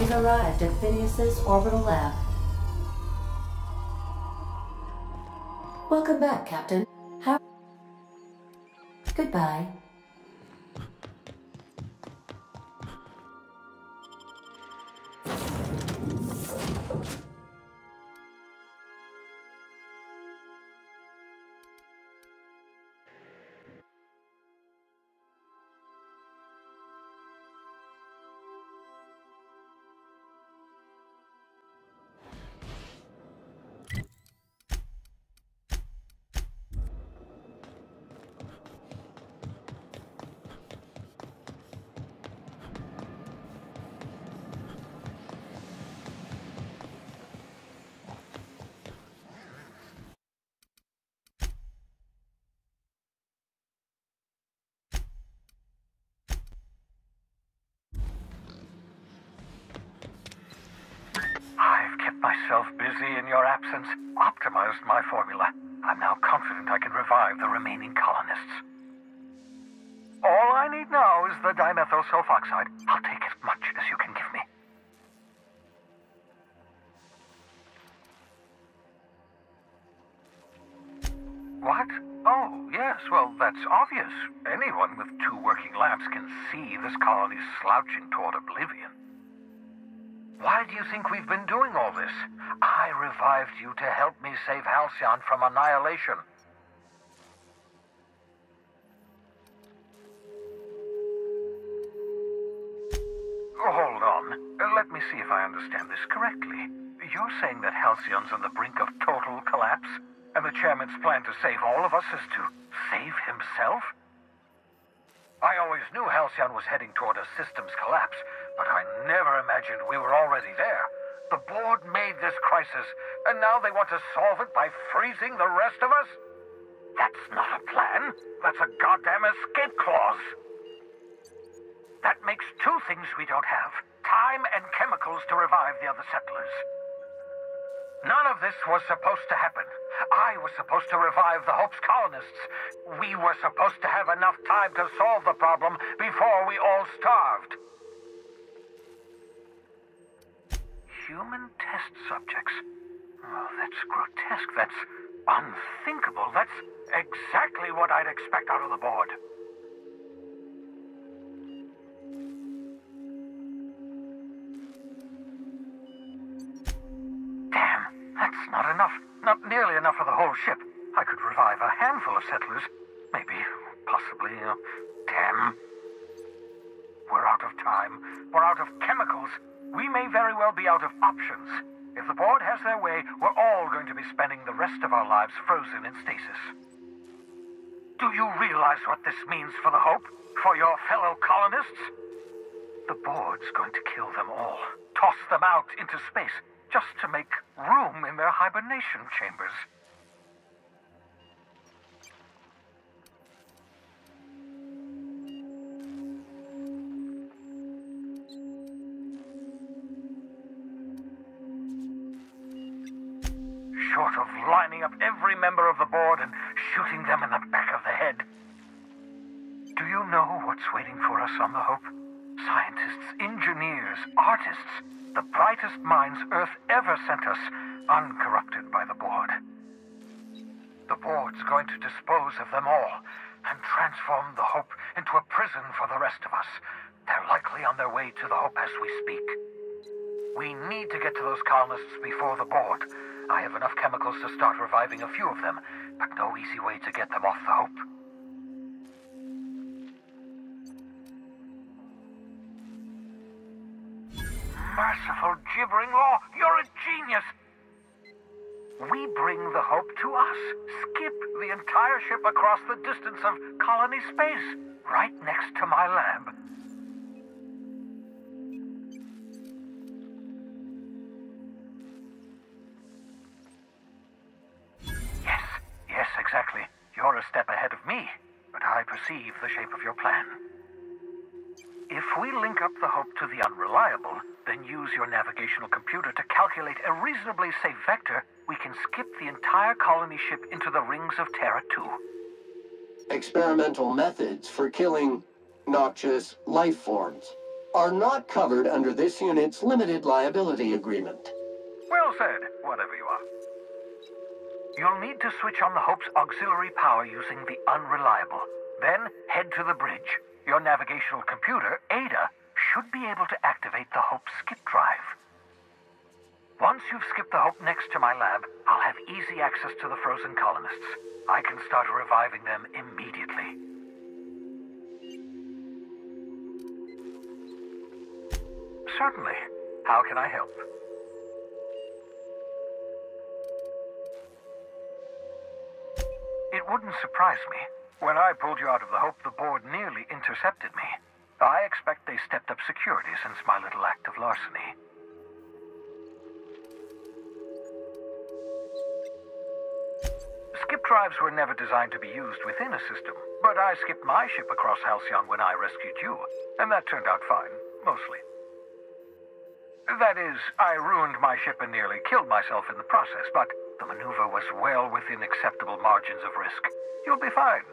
We've arrived at Phineas's orbital lab. Welcome back, Captain. How... Goodbye. Myself busy in your absence, optimized my formula. I'm now confident I can revive the remaining colonists. All I need now is the dimethyl sulfoxide. I'll take as much as you can give me. What? Oh, yes, well, that's obvious. Anyone with 2 working labs can see this colony's slouching toward oblivion. Why do you think we've been doing all this? I revived you to help me save Halcyon from annihilation. Hold on. Let me see if I understand this correctly. You're saying that Halcyon's on the brink of total collapse, and the chairman's plan to save all of us is to save himself? I always knew Halcyon was heading toward a systems collapse, but I never imagined we were already there. The board made this crisis, and now they want to solve it by freezing the rest of us? That's not a plan. That's a goddamn escape clause. That makes 2 things we don't have: time and chemicals to revive the other settlers. None of this was supposed to happen. I was supposed to revive the Hope's colonists. We were supposed to have enough time to solve the problem before we all starved. Human test subjects. Oh, that's grotesque. That's unthinkable. That's exactly what I'd expect out of the board. That's not enough. Not nearly enough for the whole ship. I could revive a handful of settlers. Maybe, possibly, damn. We're out of time. We're out of chemicals. We may very well be out of options. If the board has their way, we're all going to be spending the rest of our lives frozen in stasis. Do you realize what this means for the Hope? For your fellow colonists? The board's going to kill them all. Toss them out into space. Just to make room in their hibernation chambers. Short of lining up every member of the board and shooting them in the back of the head. Do you know what's waiting for us on the Hope? Scientists, engineers, artists, the brightest minds Earth ever sent us, uncorrupted by the board. The board's going to dispose of them all and transform the Hope into a prison for the rest of us. They're likely on their way to the Hope as we speak. We need to get to those colonists before the board. I have enough chemicals to start reviving a few of them, but no easy way to get them off the Hope. Merciful gibbering law, you're a genius! We bring the Hope to us. Skip the entire ship across the distance of colony space, right next to my lab. Yes, exactly. You're a step ahead of me, but I perceive the shape of your plan. If we link up the Hope to the Unreliable, then use your navigational computer to calculate a reasonably safe vector, we can skip the entire colony ship into the rings of Terra 2. Experimental methods for killing noxious life forms. are not covered under this unit's limited liability agreement. Well said, whatever you are. You'll need to switch on the Hope's auxiliary power using the unreliable. Then head to the bridge. Your navigational computer, Ada, should be able to activate the Hope skip drive. Once you've skipped the Hope next to my lab, I'll have easy access to the frozen colonists. I can start reviving them immediately. Certainly. How can I help? It wouldn't surprise me. When I pulled you out of the Hope, the board nearly intercepted me. I expect they stepped up security since my little act of larceny. Skip drives were never designed to be used within a system, but I skipped my ship across Halcyon when I rescued you, and that turned out fine, mostly. That is, I ruined my ship and nearly killed myself in the process, but the maneuver was well within acceptable margins of risk. You'll be fine.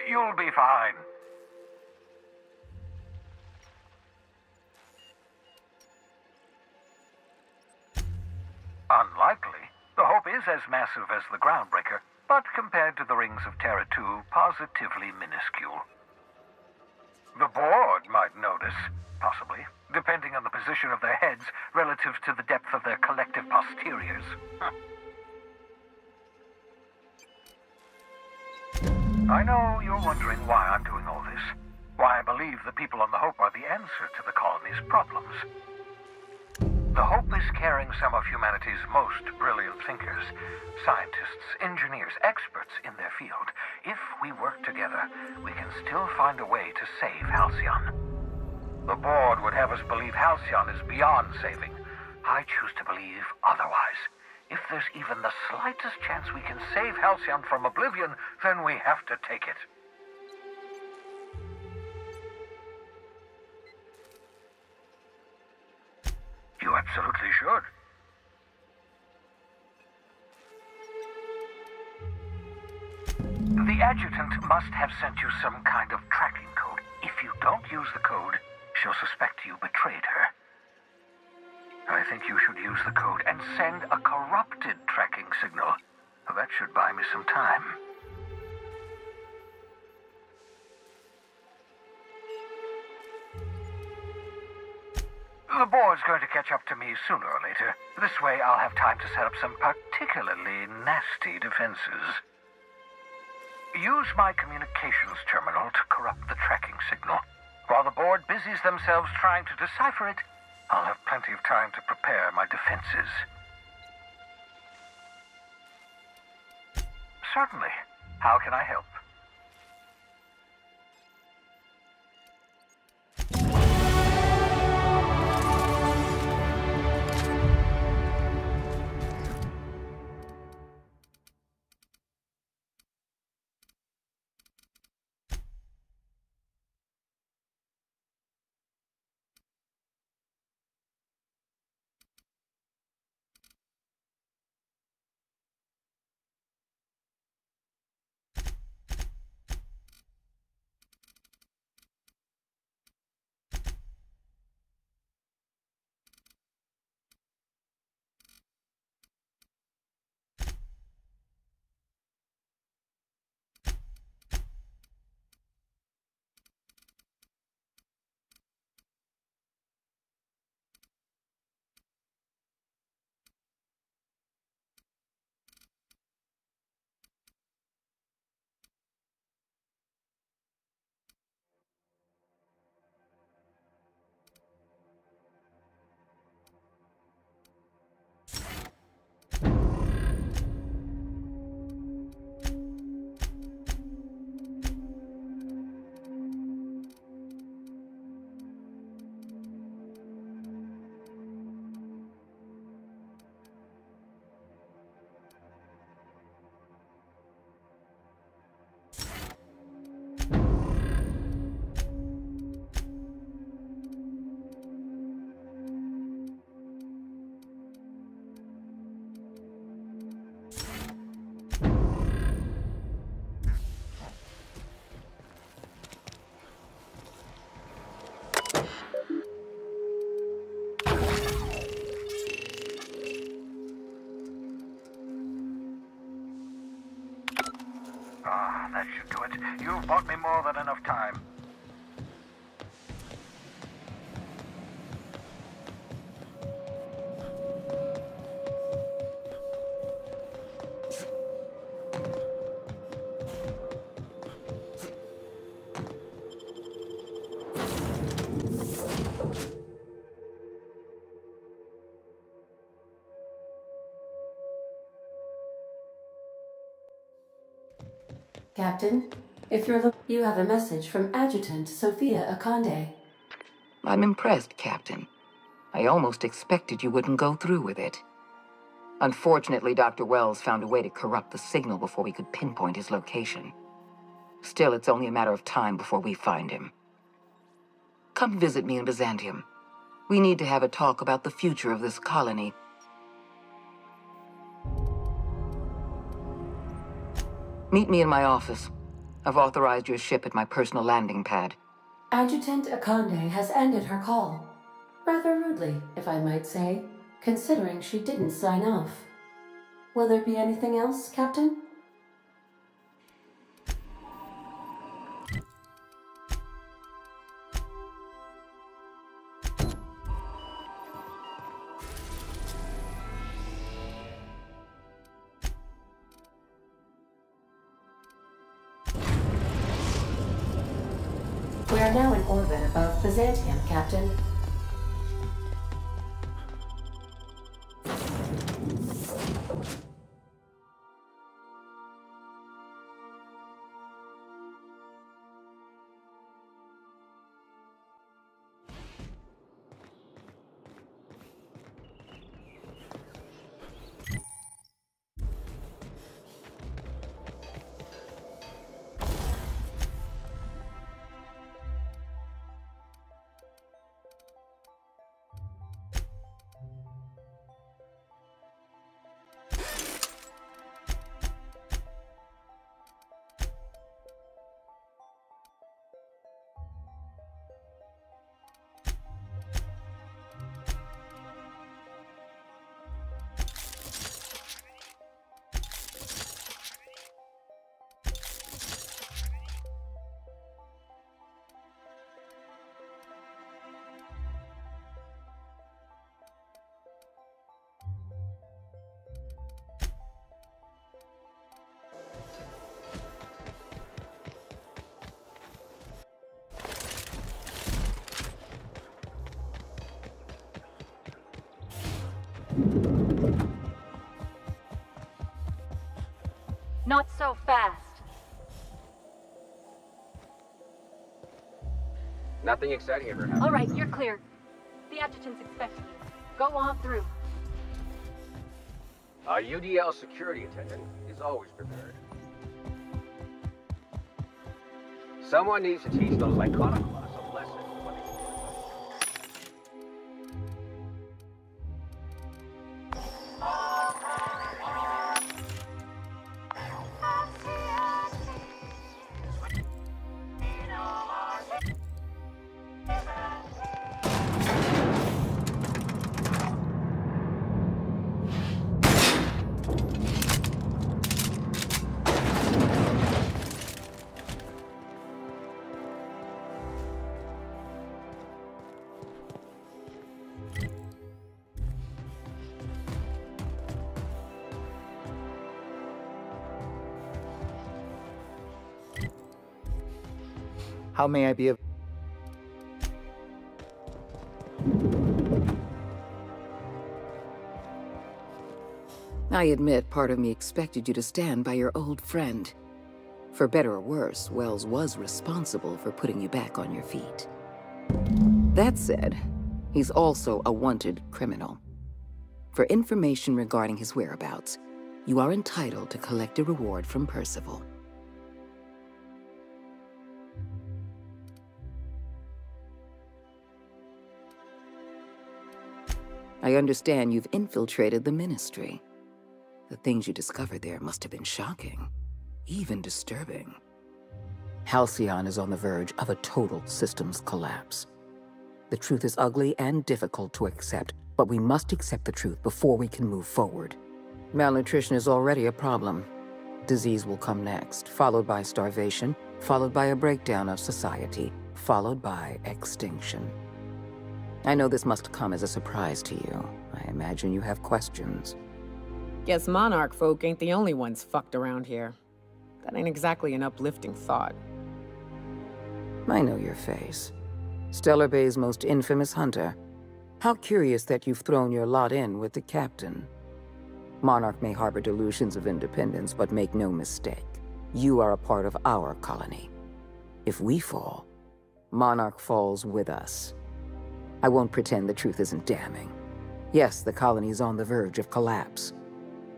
You'll be fine. Unlikely. The Hope is as massive as the Groundbreaker, but compared to the rings of Terra 2, positively minuscule. The board might notice, possibly, depending on the position of their heads relative to the depth of their collective posteriors. I know you're wondering why I'm doing all this, why I believe the people on the Hope are the answer to the colony's problems. The Hope is carrying some of humanity's most brilliant thinkers, scientists, engineers, experts in their field. If we work together, we can still find a way to save Halcyon. The board would have us believe Halcyon is beyond saving. I choose to believe otherwise. If there's even the slightest chance we can save Halcyon from oblivion, then we have to take it. You absolutely should. The adjutant must have sent you some kind of tracking code. If you don't use the code, she'll suspect you betrayed her. I think you should use the code and send a corrupted tracking signal. That should buy me some time. The board's going to catch up to me sooner or later. This way I'll have time to set up some particularly nasty defenses. Use my communications terminal to corrupt the tracking signal. While the board busies themselves trying to decipher it, I'll have plenty of time to prepare my defenses. Certainly. How can I help? Ah, that should do it. You've bought me more than enough time. Captain, you have a message from Adjutant Sophia Akande. I'm impressed, Captain. I almost expected you wouldn't go through with it. Unfortunately, Dr. Wells found a way to corrupt the signal before we could pinpoint his location. Still, it's only a matter of time before we find him. Come visit me in Byzantium. We need to have a talk about the future of this colony. Meet me in my office. I've authorized your ship at my personal landing pad. Adjutant Akande has ended her call. Rather rudely, if I might say, considering she didn't sign off. Will there be anything else, Captain? We are now in orbit above Byzantium, Captain. Not so fast. Nothing exciting ever happened. All right, you're clear. The adjutant's expecting you. Go on through. Our UDL security attendant is always prepared. Someone needs to teach those iconoclasts a lesson. How may I be of... I admit part of me expected you to stand by your old friend. For better or worse, Wells was responsible for putting you back on your feet. That said, he's also a wanted criminal. For information regarding his whereabouts, you are entitled to collect a reward from Percival. I understand you've infiltrated the Ministry. The things you discovered there must have been shocking, even disturbing. Halcyon is on the verge of a total systems collapse. The truth is ugly and difficult to accept, but we must accept the truth before we can move forward. Malnutrition is already a problem. Disease will come next, followed by starvation, followed by a breakdown of society, followed by extinction. I know this must come as a surprise to you. I imagine you have questions. Guess Monarch folk ain't the only ones fucked around here. That ain't exactly an uplifting thought. I know your face. Stellar Bay's most infamous hunter. How curious that you've thrown your lot in with the captain. Monarch may harbor delusions of independence, but make no mistake. You are a part of our colony. If we fall, Monarch falls with us. I won't pretend the truth isn't damning. Yes, the colony is on the verge of collapse,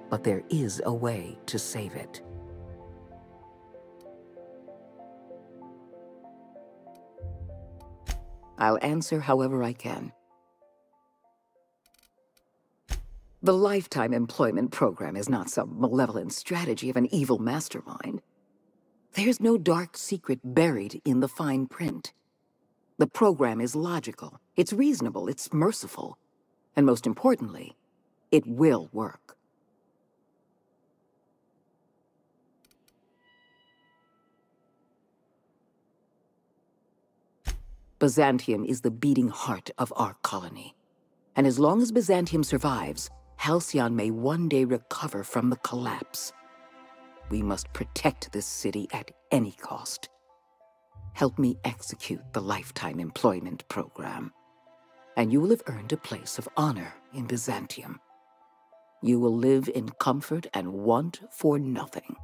but there is a way to save it. I'll answer however I can. The Lifetime Employment Program is not some malevolent strategy of an evil mastermind. There's no dark secret buried in the fine print. The program is logical, it's reasonable, it's merciful, and most importantly, it will work. Byzantium is the beating heart of our colony. And as long as Byzantium survives, Halcyon may one day recover from the collapse. We must protect this city at any cost. Help me execute the Lifetime Employment Program, and you will have earned a place of honor in Byzantium. You will live in comfort and want for nothing.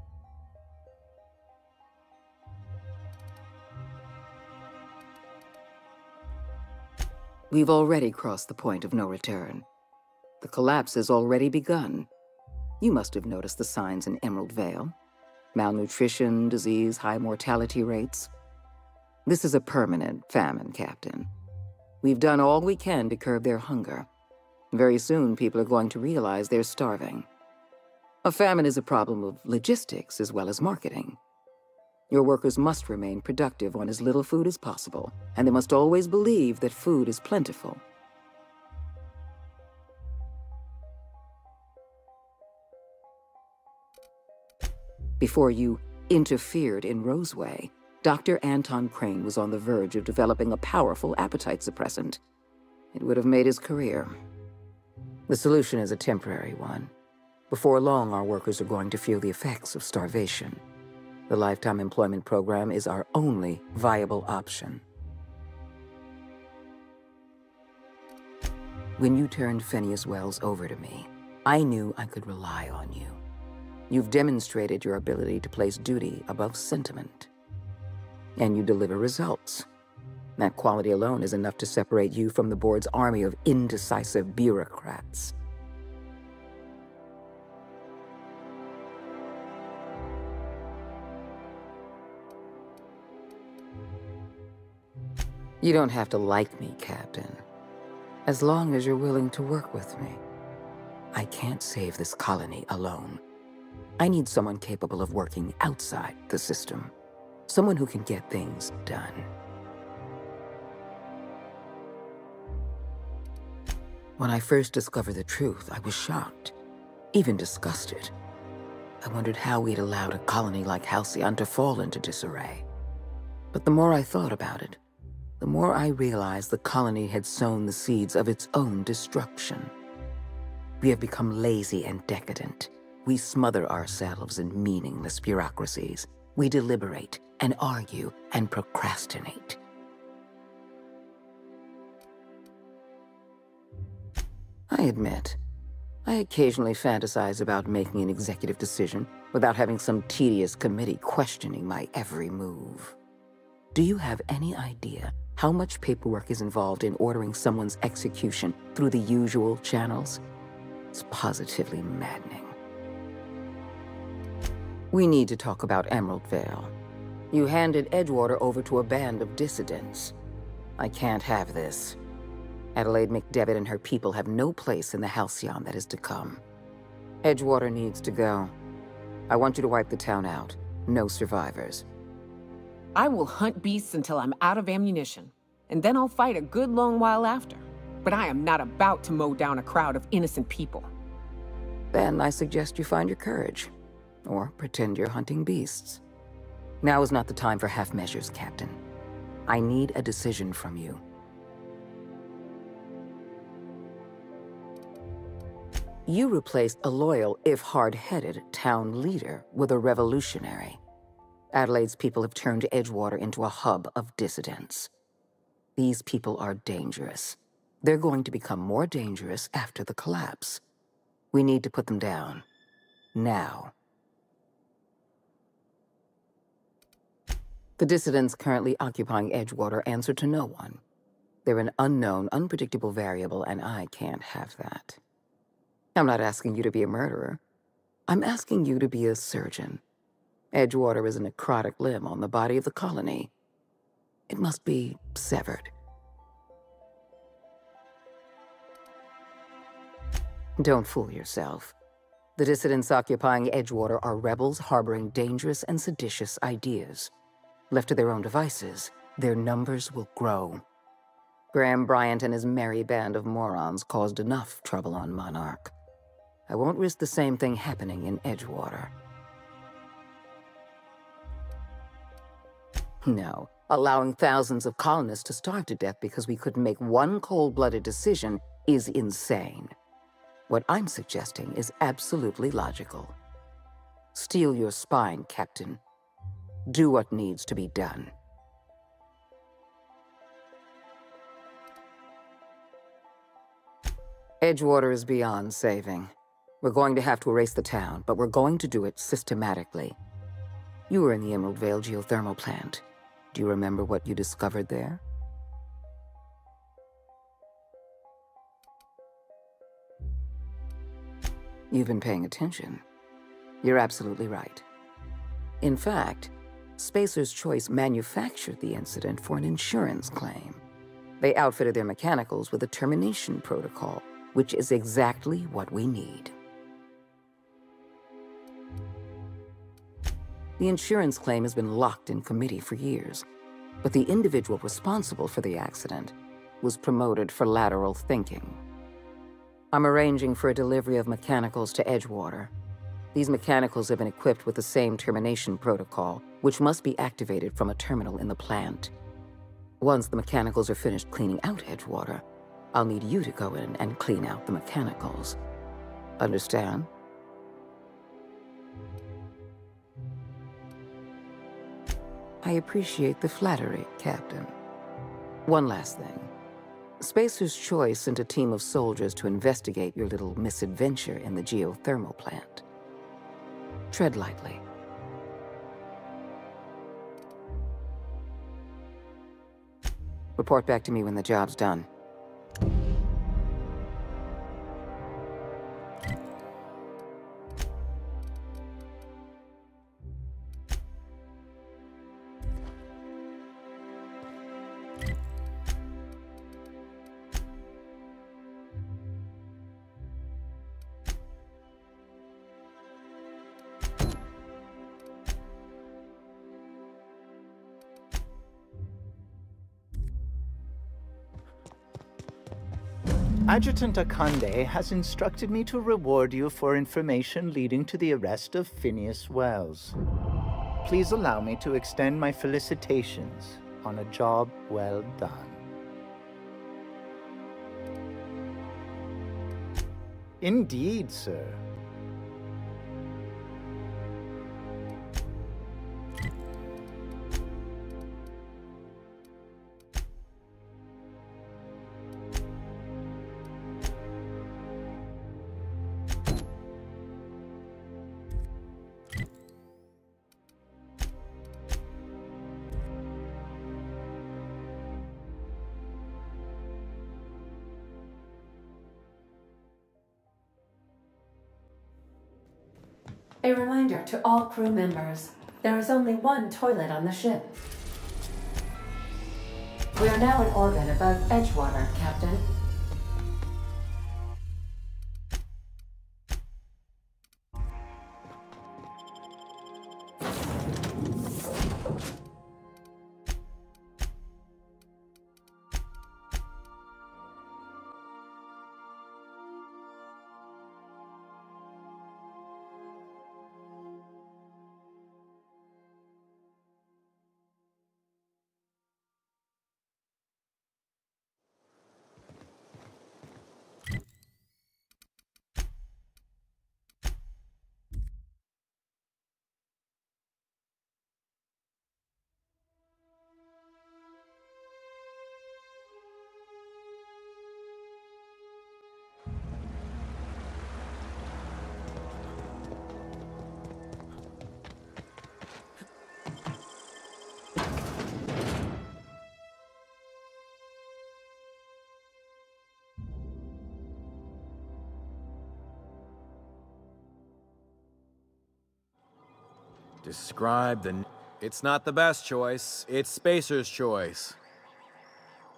We've already crossed the point of no return. The collapse has already begun. You must have noticed the signs in Emerald Vale. Malnutrition, disease, high mortality rates. This is a permanent famine, Captain. We've done all we can to curb their hunger. Very soon, people are going to realize they're starving. A famine is a problem of logistics as well as marketing. Your workers must remain productive on as little food as possible, and they must always believe that food is plentiful. Before you interfered in Roseway, Dr. Anton Crane was on the verge of developing a powerful appetite suppressant. It would have made his career. The solution is a temporary one. Before long, our workers are going to feel the effects of starvation. The Lifetime Employment Program is our only viable option. When you turned Phineas Wells over to me, I knew I could rely on you. You've demonstrated your ability to place duty above sentiment. And you deliver results. That quality alone is enough to separate you from the board's army of indecisive bureaucrats. You don't have to like me, Captain. As long as you're willing to work with me. I can't save this colony alone. I need someone capable of working outside the system. Someone who can get things done. When I first discovered the truth, I was shocked, even disgusted. I wondered how we'd allowed a colony like Halcyon to fall into disarray. But the more I thought about it, the more I realized the colony had sown the seeds of its own destruction. We have become lazy and decadent. We smother ourselves in meaningless bureaucracies. We deliberate and argue and procrastinate. I admit, I occasionally fantasize about making an executive decision without having some tedious committee questioning my every move. Do you have any idea how much paperwork is involved in ordering someone's execution through the usual channels? It's positively maddening. We need to talk about Emerald Vale. You handed Edgewater over to a band of dissidents. I can't have this. Adelaide McDevitt and her people have no place in the Halcyon that is to come. Edgewater needs to go. I want you to wipe the town out. No survivors. I will hunt beasts until I'm out of ammunition, and then I'll fight a good long while after. But I am not about to mow down a crowd of innocent people. Then I suggest you find your courage. Or pretend you're hunting beasts. Now is not the time for half measures, Captain. I need a decision from you. You replaced a loyal, if hard-headed, town leader with a revolutionary. Adelaide's people have turned Edgewater into a hub of dissidents. These people are dangerous. They're going to become more dangerous after the collapse. We need to put them down. Now. The dissidents currently occupying Edgewater answer to no one. They're an unknown, unpredictable variable, and I can't have that. I'm not asking you to be a murderer. I'm asking you to be a surgeon. Edgewater is a necrotic limb on the body of the colony. It must be severed. Don't fool yourself. The dissidents occupying Edgewater are rebels harboring dangerous and seditious ideas. Left to their own devices, their numbers will grow. Graham Bryant and his merry band of morons caused enough trouble on Monarch. I won't risk the same thing happening in Edgewater. No, allowing thousands of colonists to starve to death because we couldn't make one cold-blooded decision is insane. What I'm suggesting is absolutely logical. Steel your spine, Captain. Do what needs to be done. Edgewater is beyond saving. We're going to have to erase the town, but we're going to do it systematically. You were in the Emerald Vale geothermal plant. Do you remember what you discovered there? You've been paying attention. You're absolutely right. In fact, Spacer's Choice manufactured the incident for an insurance claim. They outfitted their mechanicals with a termination protocol, which is exactly what we need. The insurance claim has been locked in committee for years, but the individual responsible for the accident was promoted for lateral thinking. I'm arranging for a delivery of mechanicals to Edgewater. These mechanicals have been equipped with the same termination protocol, which must be activated from a terminal in the plant. Once the mechanicals are finished cleaning out Edgewater, I'll need you to go in and clean out the mechanicals. Understand? I appreciate the flattery, Captain. One last thing. Spacer's Choice sent a team of soldiers to investigate your little misadventure in the geothermal plant. Tread lightly. Report back to me when the job's done. Adjutant Akande has instructed me to reward you for information leading to the arrest of Phineas Wells. Please allow me to extend my felicitations on a job well done. Indeed, sir. A reminder to all crew members, there is only one toilet on the ship. We are now in orbit above Edgewater, Captain. Describe the... It's not the best choice. It's Spacer's choice.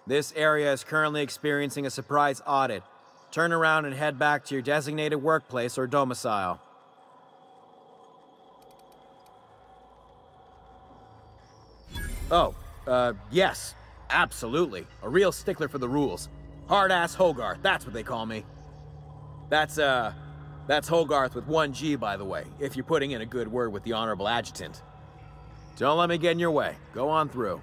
This area is currently experiencing a surprise audit. Turn around and head back to your designated workplace or domicile. Oh, yes. Absolutely. A real stickler for the rules. Hard-ass Hogarth, that's what they call me. That's Hogarth with 1 G, by the way, if you're putting in a good word with the Honorable Adjutant. Don't let me get in your way. Go on through.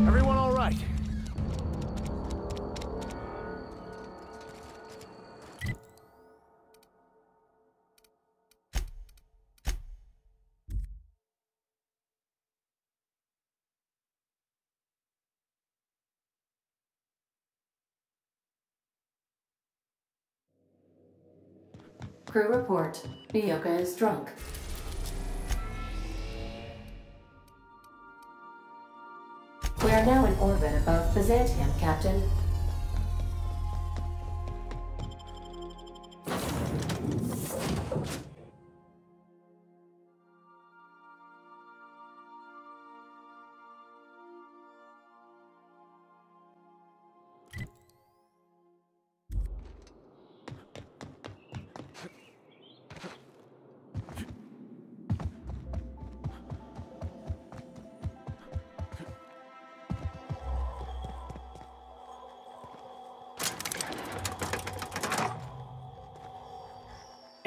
Everyone all right? Crew report. Bioka is drunk. We are now in orbit above Byzantium, Captain.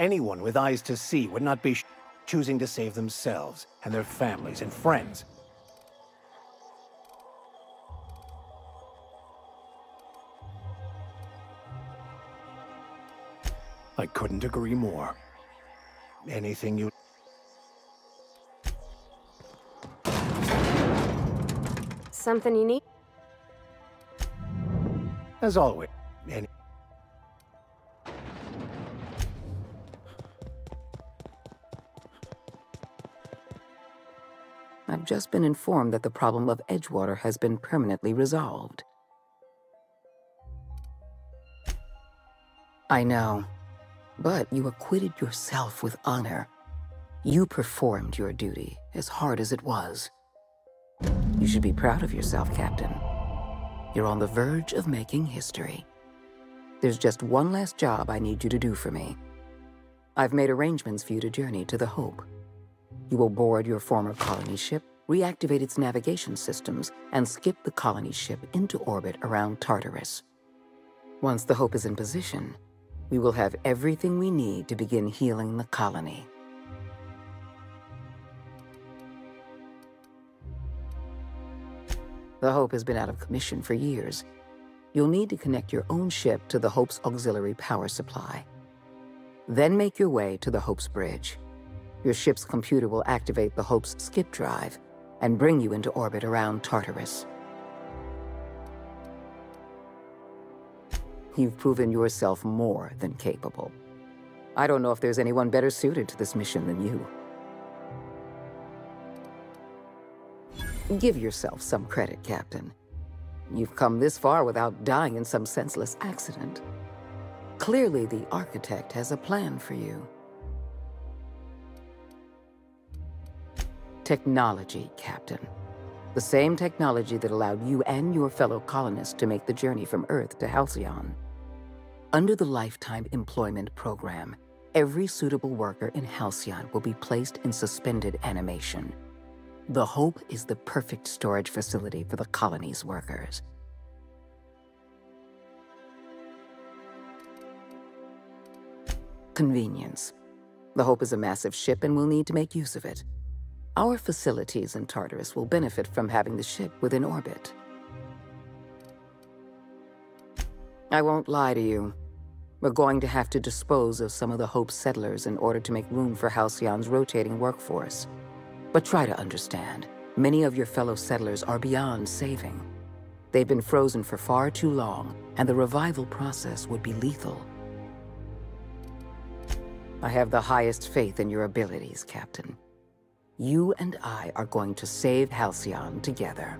Anyone with eyes to see would not be choosing to save themselves and their families and friends. I couldn't agree more. Anything you... Something you need? As always, I've just been informed that the problem of Edgewater has been permanently resolved. I know, but you acquitted yourself with honor. You performed your duty, as hard as it was. You should be proud of yourself, Captain. You're on the verge of making history. There's just one last job I need you to do for me. I've made arrangements for you to journey to the Hope. You will board your former colony ship, reactivate its navigation systems, and skip the colony ship into orbit around Tartarus. Once the Hope is in position, we will have everything we need to begin healing the colony. The Hope has been out of commission for years. You'll need to connect your own ship to the Hope's auxiliary power supply. Then make your way to the Hope's bridge. Your ship's computer will activate the Hope's skip drive and bring you into orbit around Tartarus. You've proven yourself more than capable. I don't know if there's anyone better suited to this mission than you. Give yourself some credit, Captain. You've come this far without dying in some senseless accident. Clearly, the Architect has a plan for you. Technology, Captain. The same technology that allowed you and your fellow colonists to make the journey from Earth to Halcyon. Under the Lifetime Employment Program, every suitable worker in Halcyon will be placed in suspended animation. The Hope is the perfect storage facility for the colony's workers. Convenience. The Hope is a massive ship and we'll need to make use of it. Our facilities in Tartarus will benefit from having the ship within orbit. I won't lie to you. We're going to have to dispose of some of the Hope's settlers in order to make room for Halcyon's rotating workforce. But try to understand, many of your fellow settlers are beyond saving. They've been frozen for far too long, and the revival process would be lethal. I have the highest faith in your abilities, Captain. You and I are going to save Halcyon together.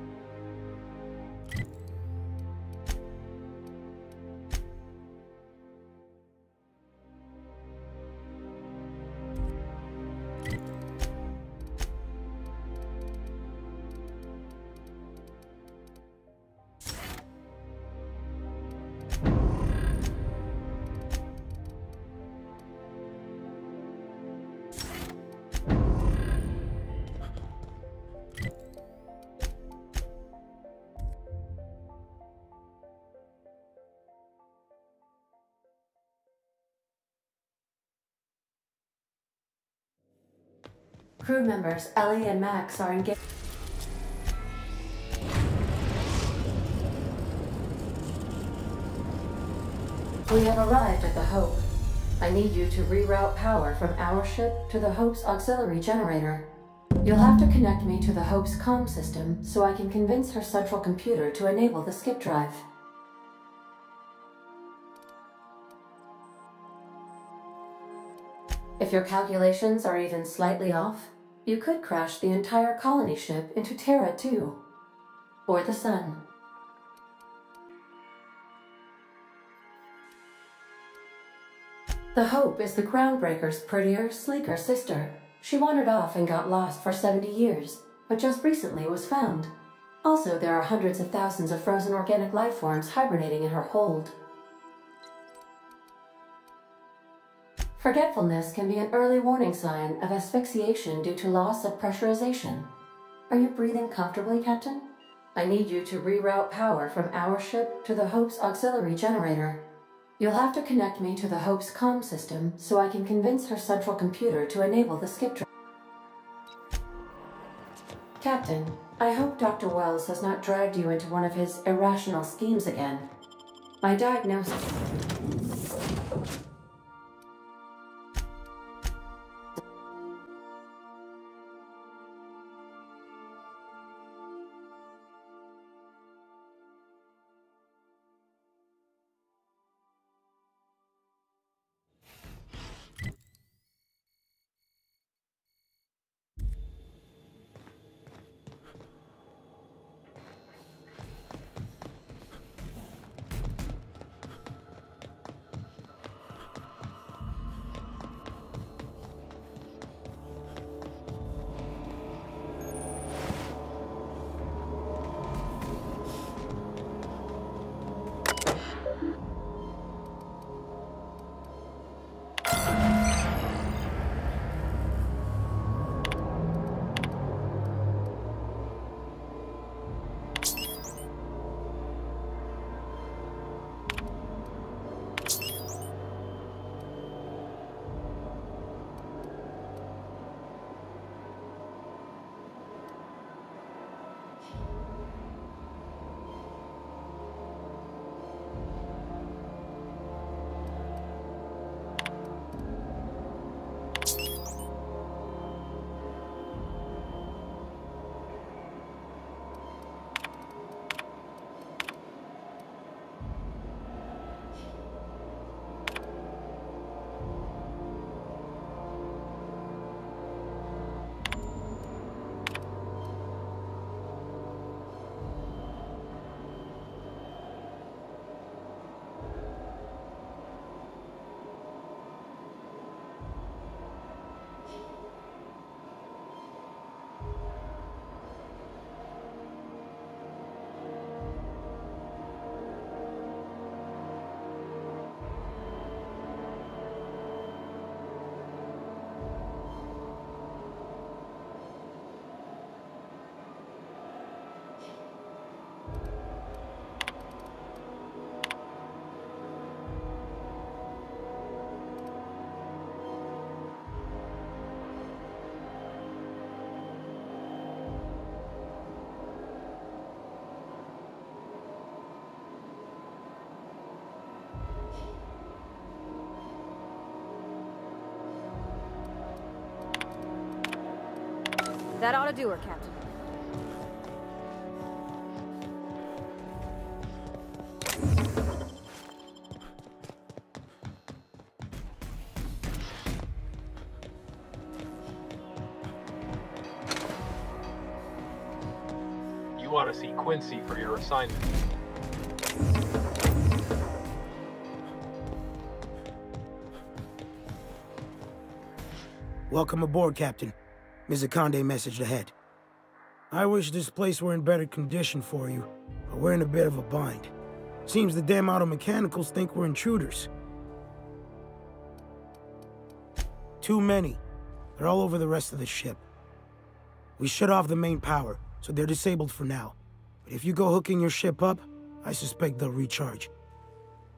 Crew members Ellie and Max are engaged. We have arrived at the Hope. I need you to reroute power from our ship to the Hope's auxiliary generator. You'll have to connect me to the Hope's comm system so I can convince her central computer to enable the skip drive. If your calculations are even slightly off, you could crash the entire colony ship into Terra 2, or the Sun. The Hope is the Groundbreaker's prettier, sleeker sister. She wandered off and got lost for 70 years, but just recently was found. Also, there are hundreds of thousands of frozen organic life forms hibernating in her hold. Forgetfulness can be an early warning sign of asphyxiation due to loss of pressurization. Are you breathing comfortably, Captain? I need you to reroute power from our ship to the Hope's auxiliary generator. You'll have to connect me to the Hope's comm system so I can convince her central computer to enable the skip drive. Captain, I hope Dr. Wells has not dragged you into one of his irrational schemes again. My diagnosis... That ought to do her, Captain. You want to see Quincy for your assignment. Welcome aboard, Captain. Mr. Conde messaged ahead. I wish this place were in better condition for you, but we're in a bit of a bind. Seems the damn auto mechanicals think we're intruders. Too many. They're all over the rest of the ship. We shut off the main power, so they're disabled for now. But if you go hooking your ship up, I suspect they'll recharge.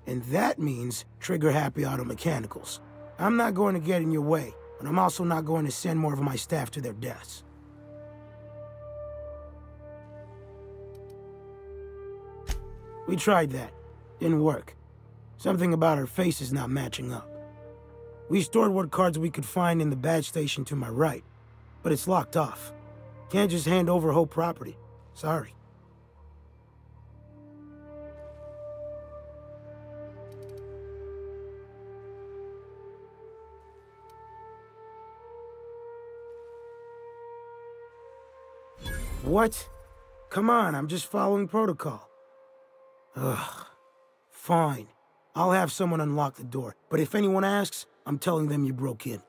And that means trigger-happy auto mechanicals. I'm not going to get in your way, but I'm also not going to send more of my staff to their deaths. We tried that. Didn't work. Something about our faces not matching up. We stored what cards we could find in the badge station to my right, but it's locked off. Can't just hand over whole property. Sorry. What? Come on, I'm just following protocol. Ugh. Fine. I'll have someone unlock the door, but if anyone asks, I'm telling them you broke in.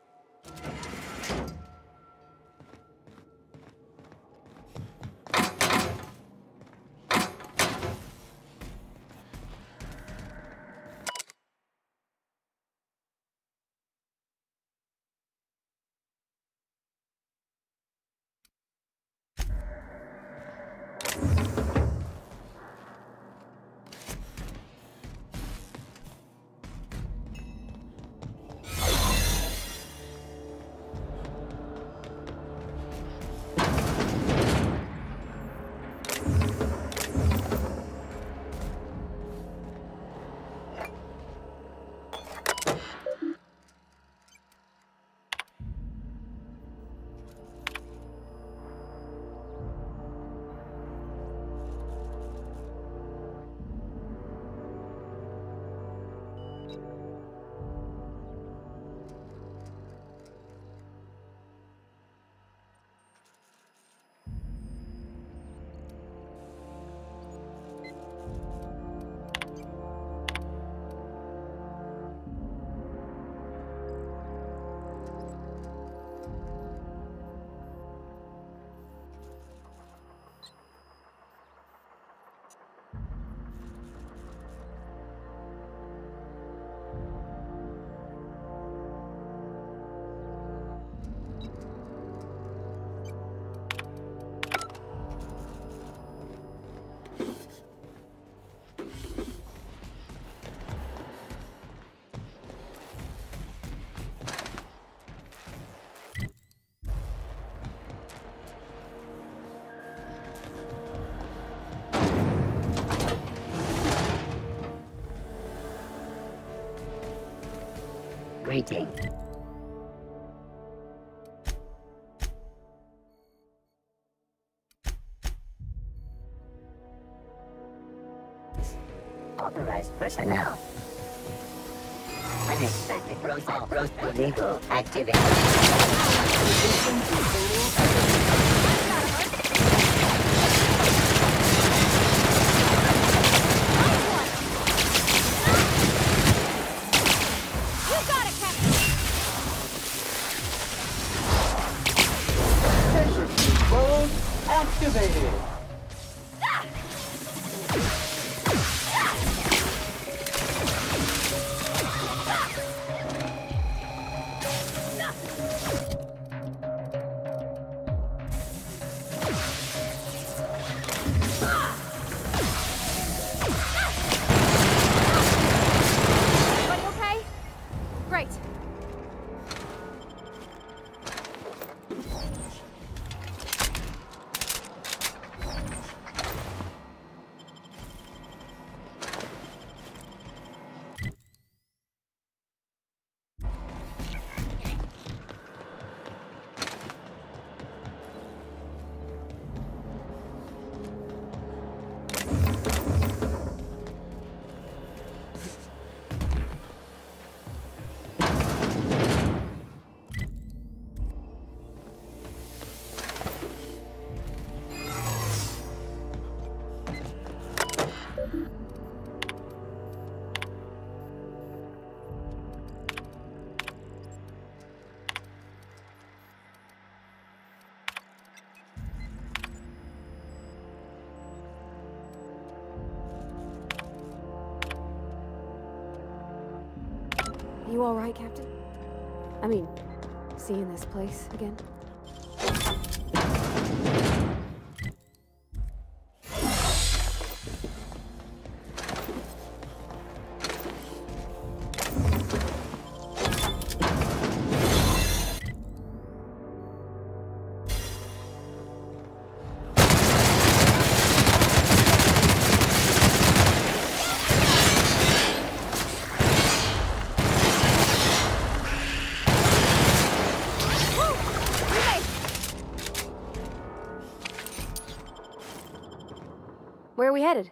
Greeting. Authorized personnel. Unexpected growth illegal activity. Mode activated. Everybody okay? Great. You all right, Captain? I mean, seeing this place again? Where are we headed?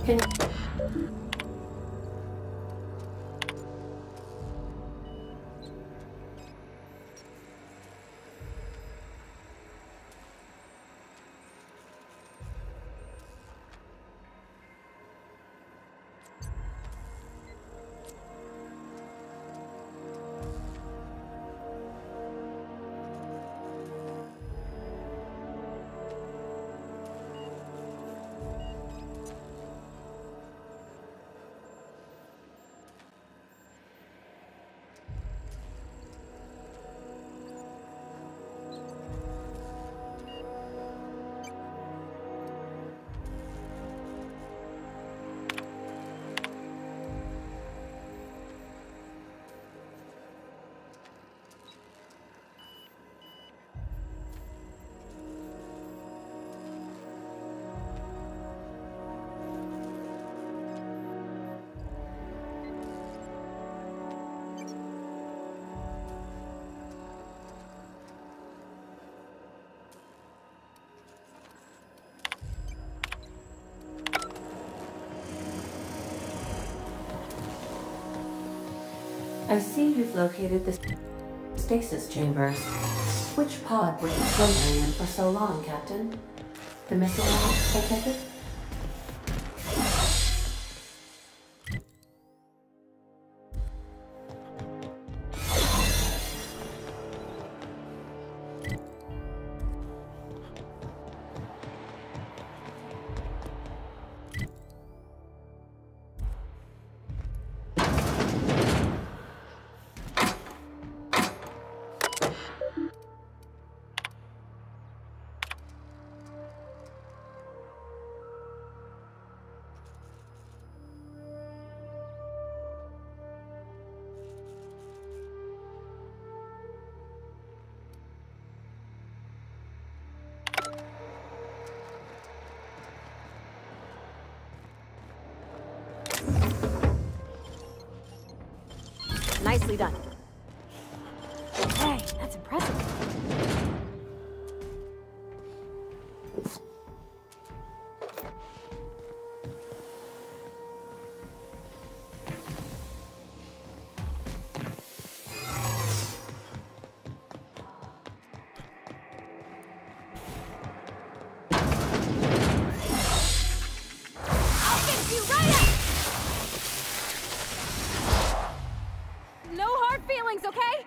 Can... I see you've located the stasis chambers. Which pod were you slumbering in for so long, Captain? The missing one, I take it? Nicely done. Hey, that's impressive. I'll fix you right up! No hard feelings, okay?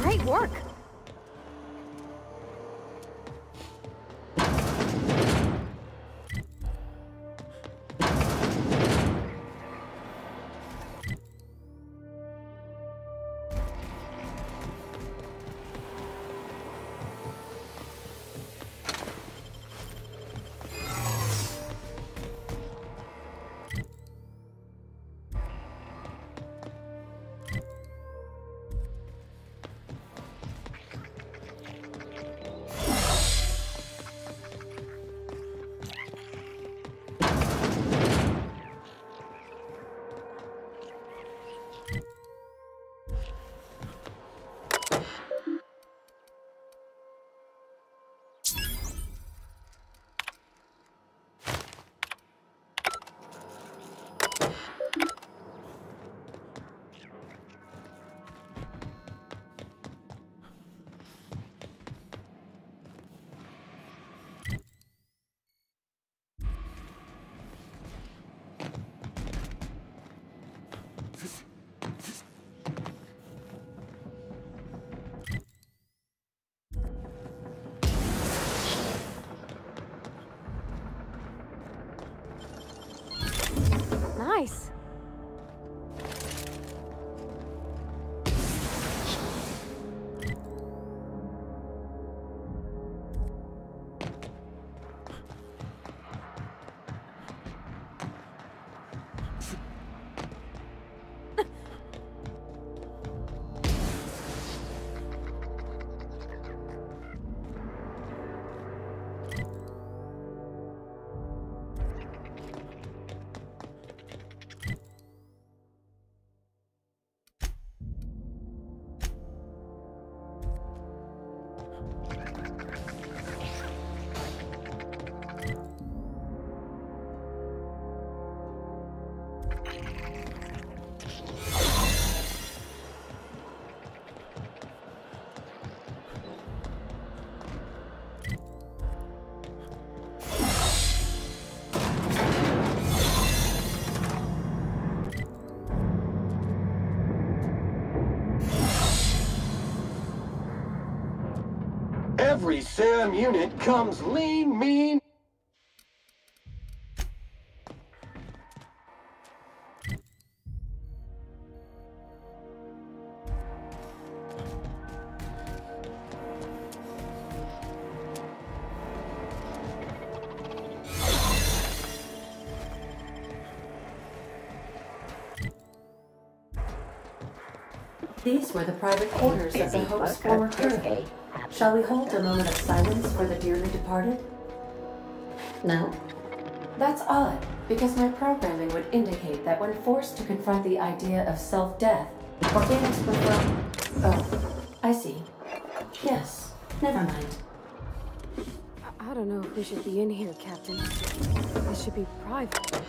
Great work! Nice. Every SAM unit comes lean, mean. These were the private quarters of the Hope's former crew. Shall we hold a moment of silence for the dearly departed? No? That's odd, because my programming would indicate that when forced to confront the idea of self-death, organics prefer... Oh, I see. Yes, never mind. I don't know if we should be in here, Captain. This should be private.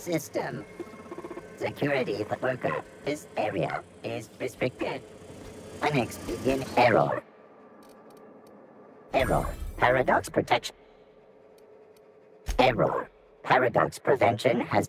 system. Security worker. This area is restricted. Annex begin error. Error. Paradox protection. Error. Paradox prevention has...